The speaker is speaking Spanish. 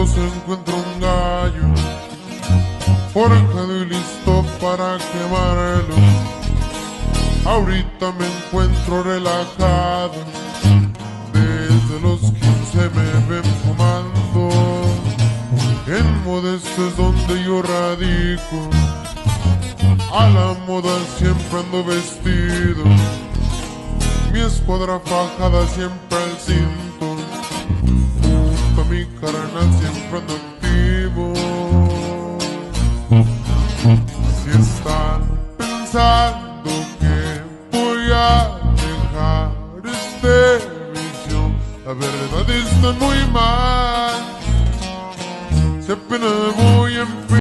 cuando se encuentra un gallo forjado y listo para quemarlo. Ahorita me encuentro relajado, desde los 15 me ven fumando. En Modesto es donde yo radico, a la moda siempre ando vestido, mi escuadra fajada siempre al cinto, junto a mi carnal siempre ando activo. Si están pensando que voy a dejar este vicio, la verdad está muy mal, si apenas voy a empezar.